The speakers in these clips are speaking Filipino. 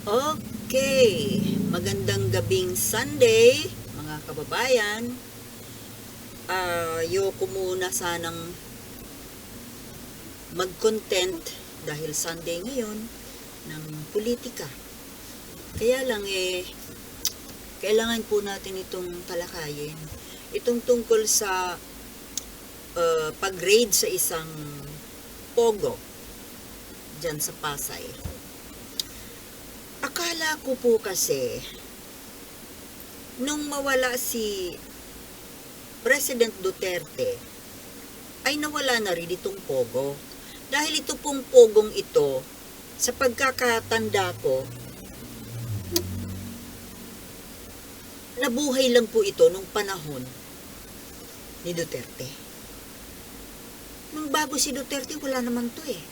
Okay, magandang gabing Sunday, mga kababayan. Ayoko muna sanang mag-content dahil Sunday ngayon ng politika. Kaya lang kailangan po natin itong talakayin. Itong tungkol sa pag-raid sa isang pogo dyan sa Pasay. Akala ko po kasi, nung mawala si President Duterte, ay nawala na rin itong pogo. Dahil ito pong pogong ito, sa pagkakatanda ko, nabuhay lang po ito nung panahon ni Duterte. Nung bago si Duterte, wala naman to eh.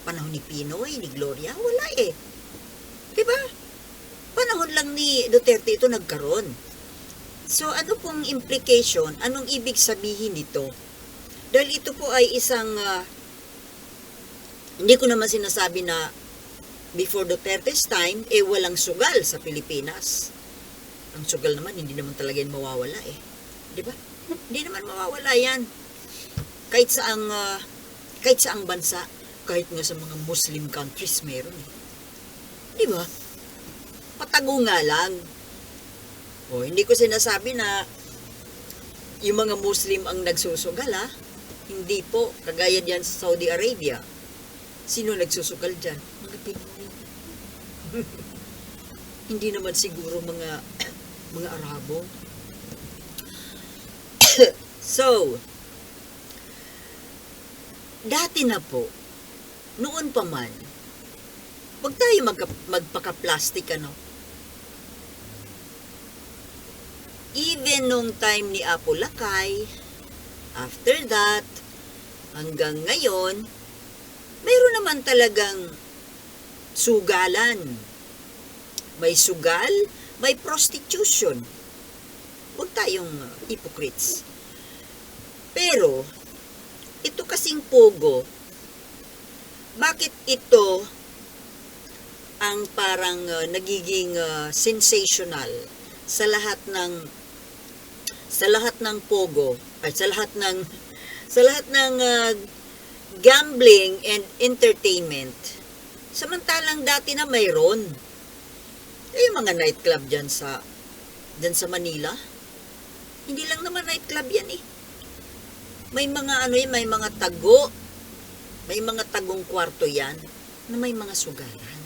Panahon ni Pinoy, ni Gloria, wala eh. Diba? Panahon lang ni Duterte ito nagkaroon. So, ano pong implication? Anong ibig sabihin nito? Dahil ito po ay isang, hindi ko naman sinasabi na before Duterte's time, walang sugal sa Pilipinas. Ang sugal naman, hindi naman talaga yan mawawala eh. Diba? Hindi naman mawawala yan. Kahit saang bansa, kahit nga sa mga Muslim countries meron eh. Diba? Patago nga lang. O, hindi ko sinasabi na yung mga Muslim ang nagsusugal ha. Hindi po. Kagaya diyan sa Saudi Arabia. Sino nagsusugal dyan? Mga Pinoy. Hindi naman siguro mga Arabo. So, dati na po, noon pa man, huwag tayo magpaka-plastic, ano? Even nung time ni Apo Lakay, after that, hanggang ngayon, mayroon naman talagang sugalan. May sugal, may prostitution. Huwag tayong hypocrites. Pero, ito kasing pogo, bakit ito ang parang nagiging sensational sa lahat ng pogo at sa lahat ng gambling and entertainment, samantalang dati na mayroon yung mga nightclub dyan sa Manila. Hindi lang naman nightclub yan eh, may mga may mga tagong kwarto yan na may mga sugalan.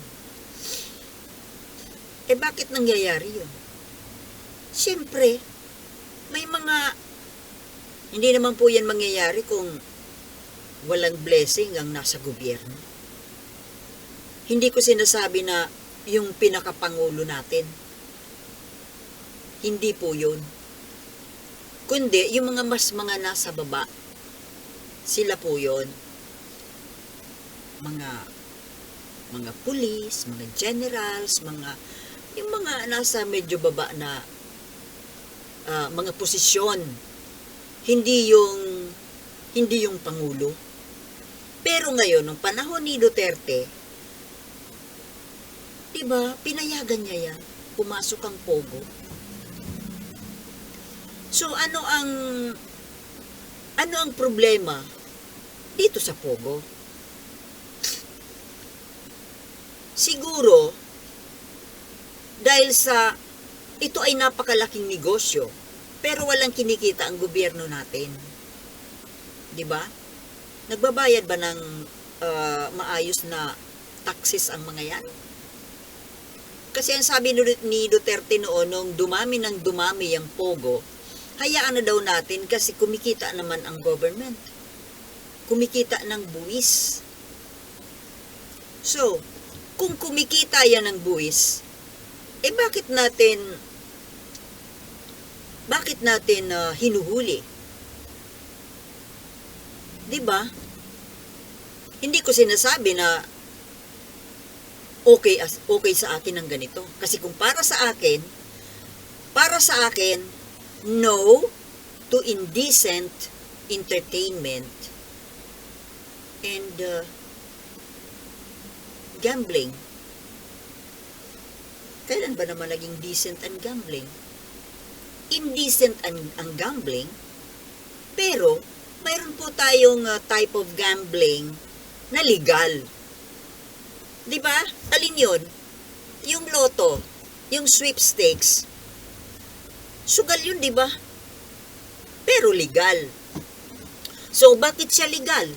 Bakit nangyayari yun? Siyempre, hindi naman po yan mangyayari kung walang blessing ang nasa gobyerno. Hindi ko sinasabi na yung pinakapangulo natin. Hindi po yun. Kundi, yung mga nasa baba, sila po yun. Mga pulis, mga generals, yung mga nasa medyo baba na mga posisyon, hindi yung pangulo. Pero ngayon, nung panahon ni Duterte, diba, pinayagan niya yan, pumasok ang pogo. So, ano ang problema dito sa pogo? Siguro, dahil ito ay napakalaking negosyo, pero walang kinikita ang gobyerno natin. Diba? Nagbabayad ba ng maayos na taxes ang mga yan? Kasi ang sabi ni Duterte noon, nung dumami ang pogo, hayaan na daw natin kasi kumikita naman ang government. Kumikita ng buwis. So, kung kumikita yan ng buwis, bakit natin hinuhuli? Diba? Hindi ko sinasabi na okay sa akin ang ganito. Kasi kung para sa akin, no to indecent entertainment and gambling. Kailan ba naman naging decent ang gambling? Indecent ang gambling, pero mayroon po tayong type of gambling na legal. Di ba? Alin yun? Yung loto, yung sweepstakes, sugal yun, di ba? Pero legal. So, bakit siya legal?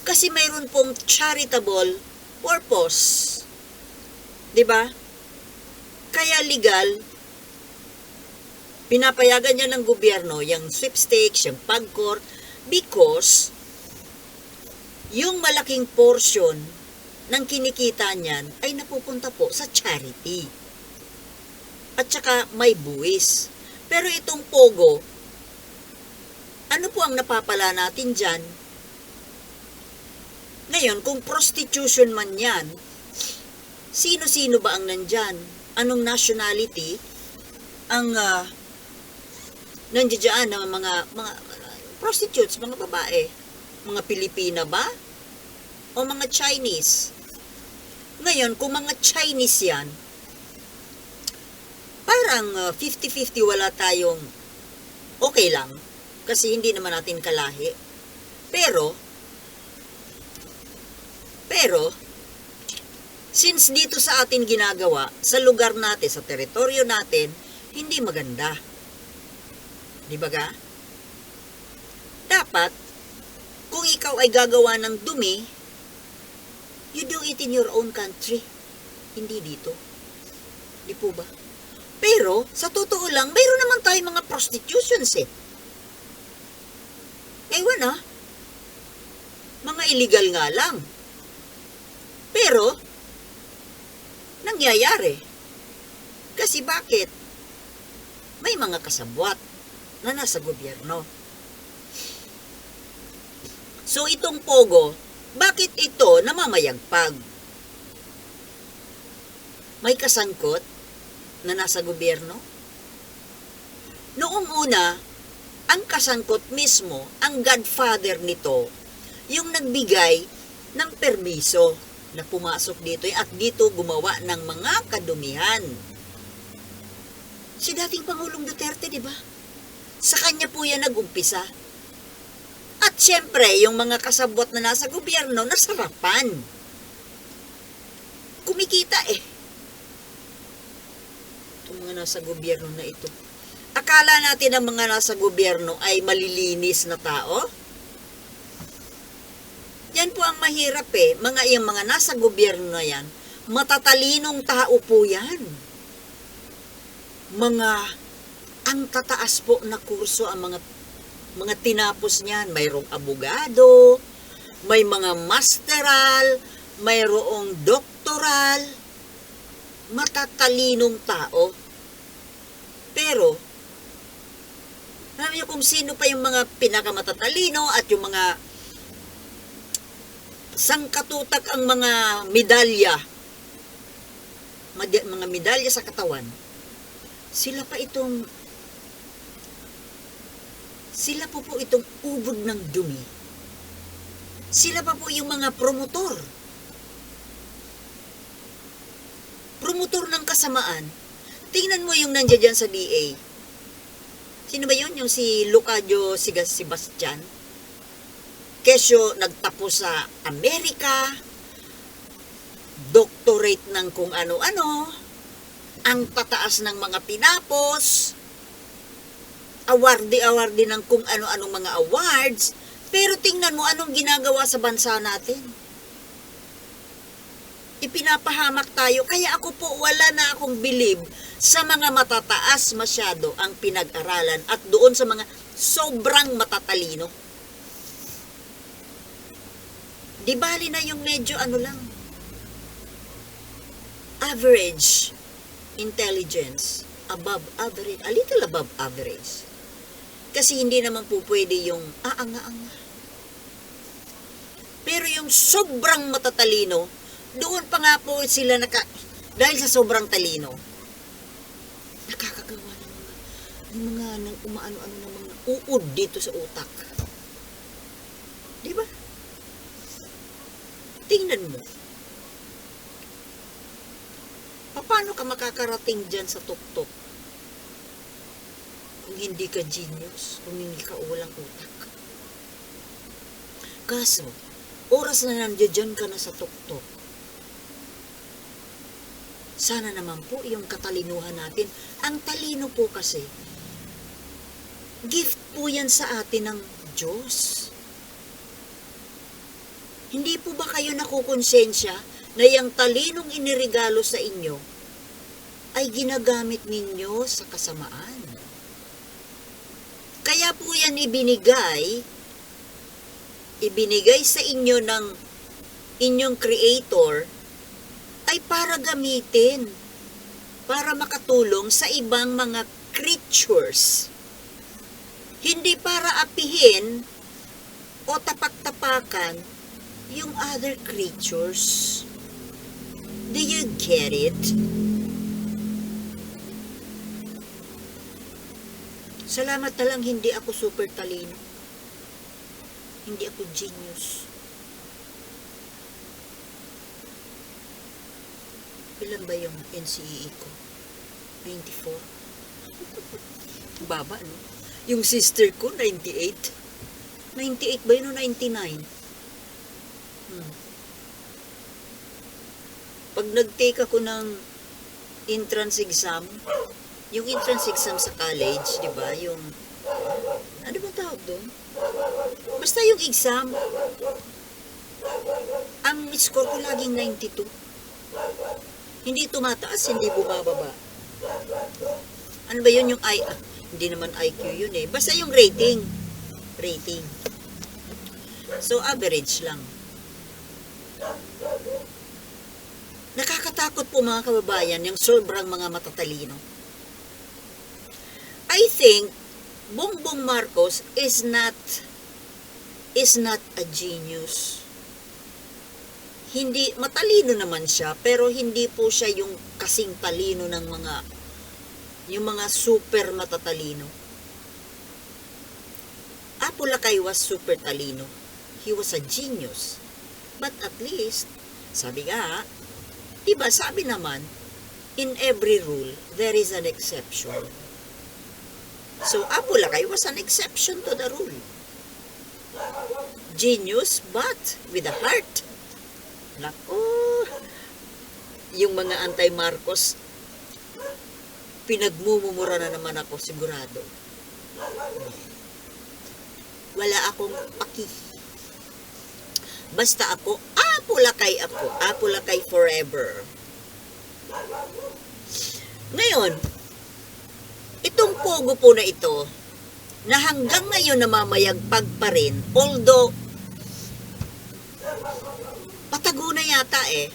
Kasi mayroon pong charitable purpose. Di ba? Kaya legal, pinapayagan niya ng gobyerno yung sweepstakes, yung pagkor, because yung malaking portion ng kinikita niyan ay napupunta po sa charity. At saka may buwis. Pero itong pogo, ano po ang napapala natin dyan? Ngayon, kung prostitution man yan, sino-sino ba ang nandyan? Anong nationality ang nandiyan ng mga prostitutes, mga babae? Mga Pilipina ba? O mga Chinese? Ngayon, kung mga Chinese yan, parang 50-50 wala tayong okay lang. Kasi hindi naman natin kalahi. Pero, since dito sa atin ginagawa, sa lugar natin, sa teritoryo natin, hindi maganda. Di ba ga? Dapat, kung ikaw ay gagawa ng dumi, you do it in your own country. Hindi dito. Di po ba? Pero, sa totoo lang, mayroon naman tayong mga prostitutions eh. Ewan mga illegal nga lang. Pero, nangyayari. Kasi bakit? May mga kasabwat na nasa gobyerno. So, itong pogo, bakit ito namamayagpag? May kasangkot na nasa gobyerno? Noong una, ang kasangkot mismo, ang godfather nito, yung nagbigay ng permiso na pumasok dito at dito gumawa ng mga kadumihan. Si dating Pangulong Duterte, di ba? Sa kanya po yan nag-umpisa. At syempre, yung mga kasabot na nasa gobyerno, nasarapan. Kumikita eh. Itong mga nasa gobyerno na ito. Akala natin ang mga nasa gobyerno ay malilinis na tao? Yan po ang mahirap eh. Yung mga nasa gobyerno na yan, matatalinong tao po yan. Ang tataas po na kurso ang mga tinapos niyan. Mayroong abogado, may mga masteral, mayroong doktoral, matatalinong tao. Pero, alam niyo kung sino pa yung mga pinakamatatalino at yung mga sangkatutak ang mga medalya, mga medalya sa katawan, sila po itong ubod ng dumi. Sila pa po yung mga promotor ng kasamaan. Tingnan mo yung nandiyan dyan sa DA. Sino ba yun? Yung si Lucadio Sebastian. Kesyo nagtapos sa Amerika, doctorate ng kung ano-ano, ang tataas ng mga pinapos, award ng kung ano-anong mga awards, pero tingnan mo anong ginagawa sa bansa natin. Ipinapahamak tayo, kaya ako po wala na akong believe sa mga matataas masyado ang pinag-aralan at doon sa mga sobrang matatalino. Di bali na yung medyo average intelligence, above average, a little above average. Kasi hindi naman po pwede yung aanga-anga. Pero yung sobrang matatalino, doon pa nga po sila dahil sa sobrang talino, nakakagawa ng mga umaano-ano ng mga uod dito sa utak. Di ba? Tingnan mo. Paano ka makakarating dyan sa tuktok? Kung hindi ka genius, kung hindi ka walang utak. Kaso, oras na nandiyan ka na sa tuktok, sana naman po yung katalinuhan natin. Ang talino po kasi, gift po yan sa atin ng Diyos. Hindi po ba kayo nakukonsensya na yung talinong iniregalo sa inyo ay ginagamit ninyo sa kasamaan? Kaya po yan ibinigay sa inyo ng inyong Creator ay para gamitin, para makatulong sa ibang mga creatures. Hindi para apihin o tapak-tapakan yung other creatures. Do you get it? Salamat na lang hindi ako super talino. Hindi ako genius. Ilan ba yung NCEE ko? 94? Baba, no? Yung sister ko, 98. 98 ba yun o 99? Pag nag-take ako ng entrance exam, yung entrance exam sa college, di ba? Yung, ano ba tawag doon? Basta yung exam, ang score ko laging 92. Hindi tumataas, hindi bumababa. Ano ba yun yung hindi naman IQ yun eh. Basta yung rating. Rating. So, average lang. Nakakatakot po mga kababayan, yung sobrang mga matatalino. I think, Bongbong Marcos is not a genius. Hindi, matalino naman siya, pero hindi po siya yung kasing talino ng yung mga super matatalino. Apo Lakay was super talino. He was a genius. But at least, sabi nga, diba sabi naman, in every rule, there is an exception. So, Apo Lakay was an exception to the rule. Genius, but with a heart. Nako, yung mga anti-Marcos, pinagmumumura na naman ako, sigurado. Wala akong paki. Basta ako, Apo Lakay ako. Apo Lakay forever. Ngayon, itong pogo po na ito, na hanggang ngayon namamayagpag pa rin, although, patago na yata eh.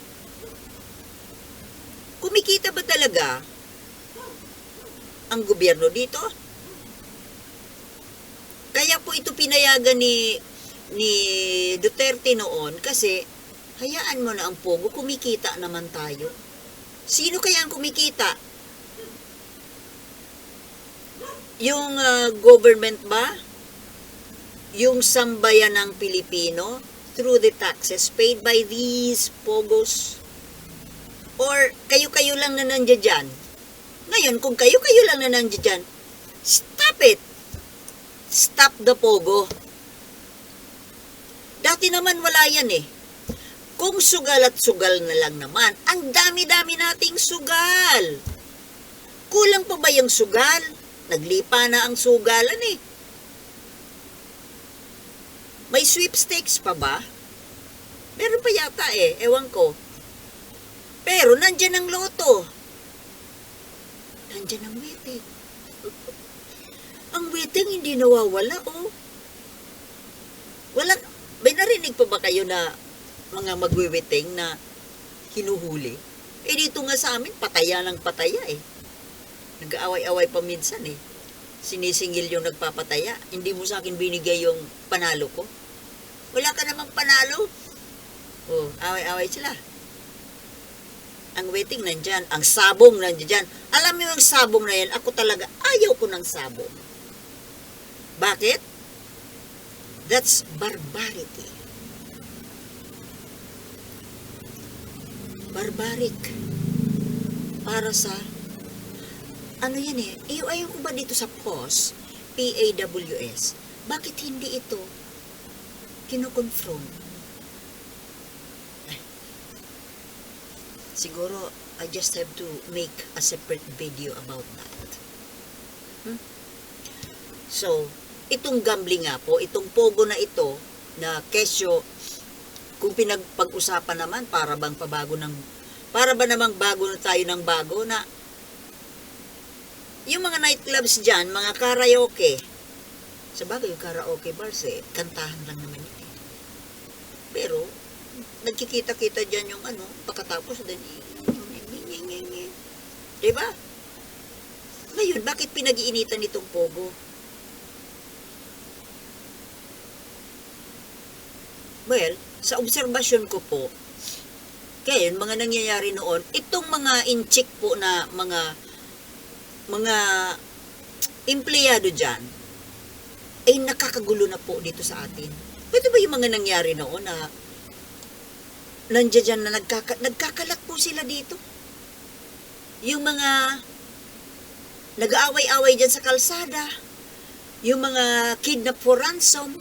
Kumikita ba talaga ang gobyerno dito? Kaya po ito pinayagan ni Duterte noon kasi hayaan mo na ang pogo, kumikita naman tayo. Sino kaya ang kumikita? Yung government ba? Yung sambayan ng Pilipino? Through the taxes paid by these pogos? Or kayo-kayo lang na nandiyan dyan? Ngayon, kung kayo-kayo lang na nandiyan dyan, stop it! Stop the pogo. Dati naman wala yan eh. Kung sugal at sugal na lang naman, ang dami-dami nating sugal. Kulang pa ba yung sugal? Naglipa na ang sugalan eh. May sweepstakes pa ba? Meron pa yata eh, ewan ko. Pero nandyan ang loto. Nandyan ang weteng. Ang weteng hindi nawawala oh. May narinig pa ba kayo na mga magwiweteng na hinuhuli? Eh dito nga sa amin, pataya ng pataya eh. Nag-aaway-away pa minsan eh. Sinisingil yung nagpapataya. Hindi mo sa akin binigay yung panalo ko. Wala ka namang panalo. Oh, away-away sila. Ang weteng nandyan. Ang sabong nandyan. Alam mo yung sabong na yan, ako talaga ayaw ko ng sabong. Bakit? That's barbarity. Barbaric. para sa, ano yan eh, ayaw ko ba dito sa PAWS, PAWS, bakit hindi ito kino-confront? Siguro, I just have to make a separate video about that. So, itong gambling nga po, itong pogo na ito, na kesyo, kung pinagpag-usapan naman, para ba namang bago na tayo ng bago na, yung mga nightclubs dyan, mga karaoke, sa bagay yung karaoke bars kantahan lang naman yun eh. Pero, nagkikita-kita dyan yung pagkatapos din, diba? Ngayon, bakit pinag-iinitan itong pogo? Well, sa obserbasyon ko po, kaya yun, mga nangyayari noon, itong mga inchik po na mga empleyado dyan, ay nakakagulo na po dito sa atin. Pwede ba yung mga nangyari noon na nandiyan dyan na nagkakalat po sila dito? Yung mga nag-aaway-away dyan sa kalsada, yung mga kidnap for ransom,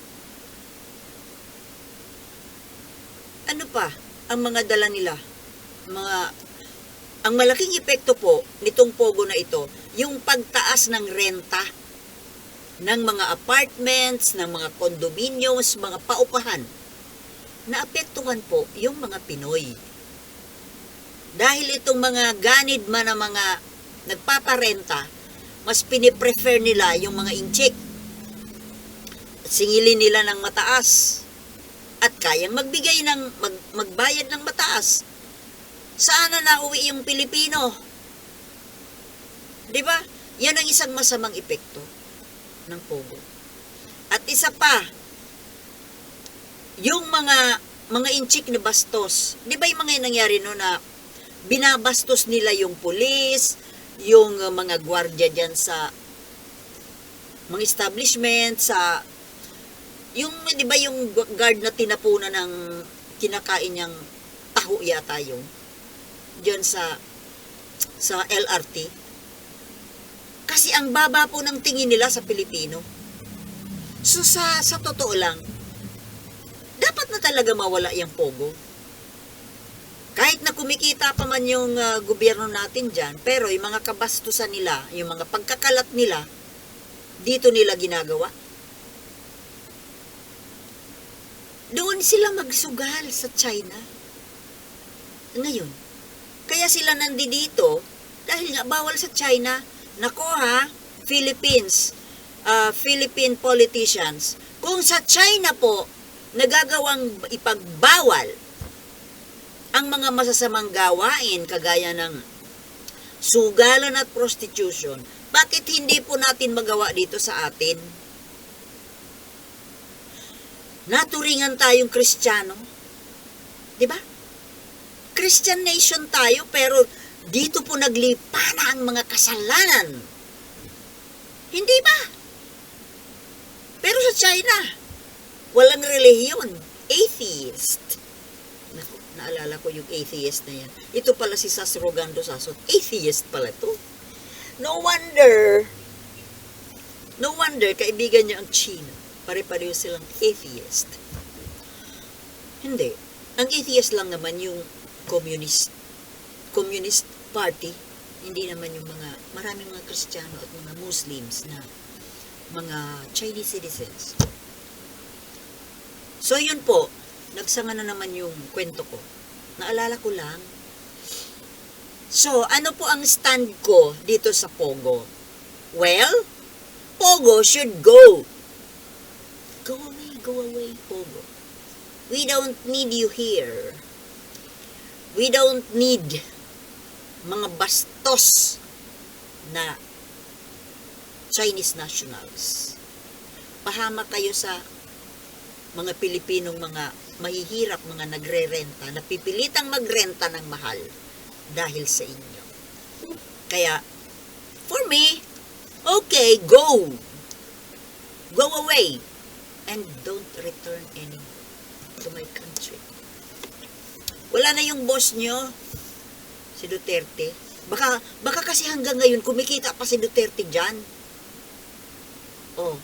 ano pa ang mga dala nila? Ang malaking epekto po nitong pogo na ito, yung pagtaas ng renta ng mga apartments, ng mga condominiums, mga paupahan. Naapektuhan po yung mga Pinoy. Dahil itong mga ganid man na mga nagpaparenta, mas piniprefer nila yung mga inchik. Singilin nila ng mataas. At kayang magbayad ng mataas. Saan na nauwi yung Pilipino? Diba? Yan ang isang masamang epekto ng pogo. At isa pa, yung mga inchik na bastos. Diba yung mga nangyari no na binabastos nila yung pulis, yung mga gwardiya dyan sa mga establishment, sa yung, di ba yung guard na tinapunan ng kinakain niyang taho yata yung dyan sa LRT. Kasi ang baba po ng tingin nila sa Pilipino. So sa totoo lang, dapat na talaga mawala yung pogo. Kahit na kumikita pa man yung gobyerno natin dyan, pero yung mga kabastusan nila, yung mga pagkakalat nila, dito nila ginagawa. Doon sila magsugal sa China. Ngayon, kaya sila nandito dahil nga bawal sa China. Nako ha, Philippine politicians, kung sa China po nagagawang ipagbawal ang mga masasamang gawain kagaya ng sugalan at prostitution, bakit hindi po natin magawa dito sa atin? Naturingan tayong Kristiyano. Diba? Christian nation tayo, pero dito po naglipana ang mga kasalanan. Hindi ba? Pero sa China, walang relihiyon. Atheist. Naku, naalala ko yung atheist na yan. Ito pala si Sas Rogando Sasot. Atheist pala to. No wonder, kaibigan niya ang China. Pare-pareho silang atheist. Hindi. Ang atheist lang naman yung communist party. Hindi naman yung maraming mga Kristiyano at mga Muslims na mga Chinese citizens. So yun po, nagsanga na naman yung kwento ko. Naalala ko lang. So, ano po ang stand ko dito sa Pogo? Well, Pogo should go. Go away, Pogo. We don't need you here. We don't need mga bastos na Chinese nationals. Pahamak kayo sa mga Pilipinong mga mahihirap, mga nagre-renta, napipilitang magrenta ng mahal dahil sa inyo. Kaya, for me, okay, go. Go away. And don't return anymore to my country. Wala na yung boss nyo, si Duterte. Baka kasi hanggang ngayon kumikita pa si Duterte dyan. Oh,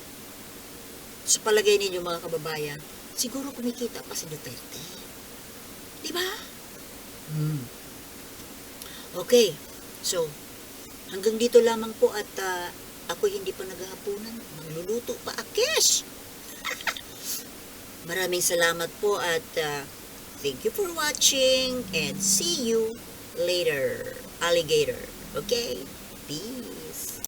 sa palagay ninyo mga kababayan, siguro kumikita pa si Duterte. Di ba? Okay, so, hanggang dito lamang po at ako hindi pa naghahaponan. Magluluto pa, Akes! Maraming salamat po at thank you for watching and see you later, alligator. Okay? Peace.